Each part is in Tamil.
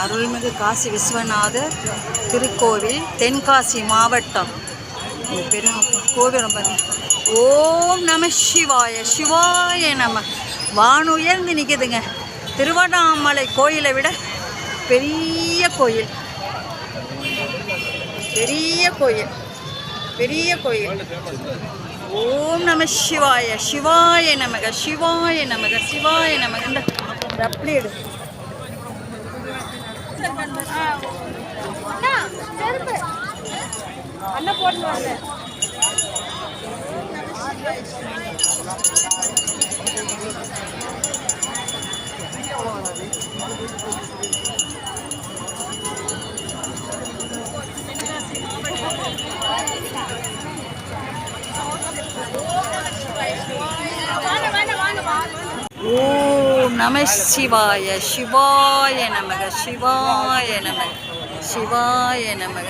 அருள்மிகு காசி விஸ்வநாதர் திருக்கோவில், தென்காசி மாவட்டம். பெரும் கோவில். ஓம் நம சிவாய, சிவாய நம. வானுயர்ந்து நிற்குதுங்க. திருவண்ணாமலை கோயிலை விட பெரிய கோயில், பெரிய கோயில், பெரிய கோயில். ஓம் நம சிவாய, சிவாய நமக, சிவாய நமக, சிவாய நமக. இந்த ரப்ளீடு அண்ணா போட்டுவாங்க. ஓம் நம சிவாய, சிவாய நமக, சிவாய நமக, சிவாய நமக.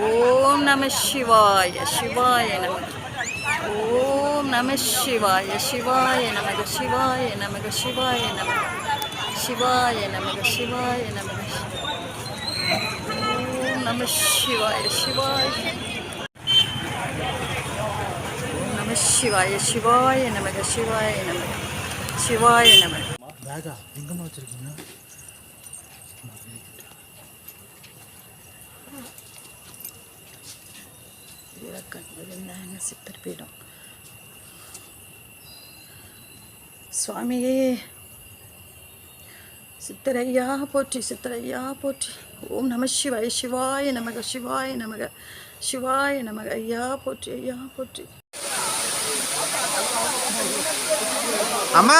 ஓம் நம சிவாய, சிவாய நமக. ஓம் நம சிவாய, சிவாய நமக, சிவாய நமக, சிவாய நமக, சிவாய நமக, சிவாய நமக. ஓம் நம சிவாய, சிவாய நம சிவாய, சிவாய நமக, சிவாய நமக, சிவாய நமக. பேகா எங்கம்மா வச்சிருக்கீங்க? சித்தர் பீடம். சுவாமியே சித்தரையா போற்றி, சித்தரையா போற்றி. ஓம் நம சிவாய, சிவாய நமக, சிவாய நமக, சிவாய நமக. ஐயா போற்றி, ஐயா போற்றி. அம்மா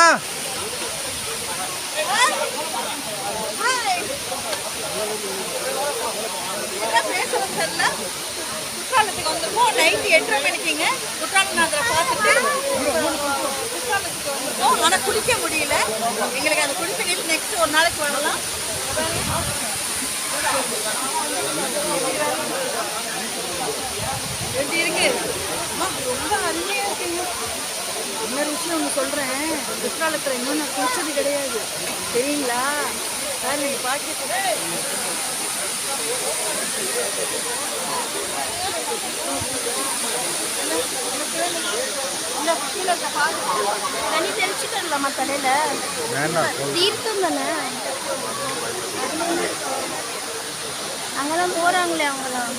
குற்றாலத்துக்கு வந்திருக்கோம். நைட்டு 8:30 மணிக்குங்க குற்றாலநாதரை பார்த்துட்டு குற்றாலத்துக்கு வந்திருக்கோம். ஆனால் குளிக்க முடியல. எங்களுக்கு அந்த குளிப்பு நீர் நெக்ஸ்ட் ஒரு நாளைக்கு வரலாம். எப்படி இருக்கு? ரொம்ப அருமையாக இருக்குங்க. இன்னொரு விஷயம் ஒன்று சொல்கிறேன். குற்றாலத்தில் இன்னும் நான் குளிச்சது கிடையாது, தெரியுங்களா? சார் நீங்கள் பார்க்க தண்ணி தெளிச்சுட்டு வரலாமா தலையில்? தீர்த்தம் தானே, அங்கெல்லாம் போகிறாங்களே அவங்களாம்.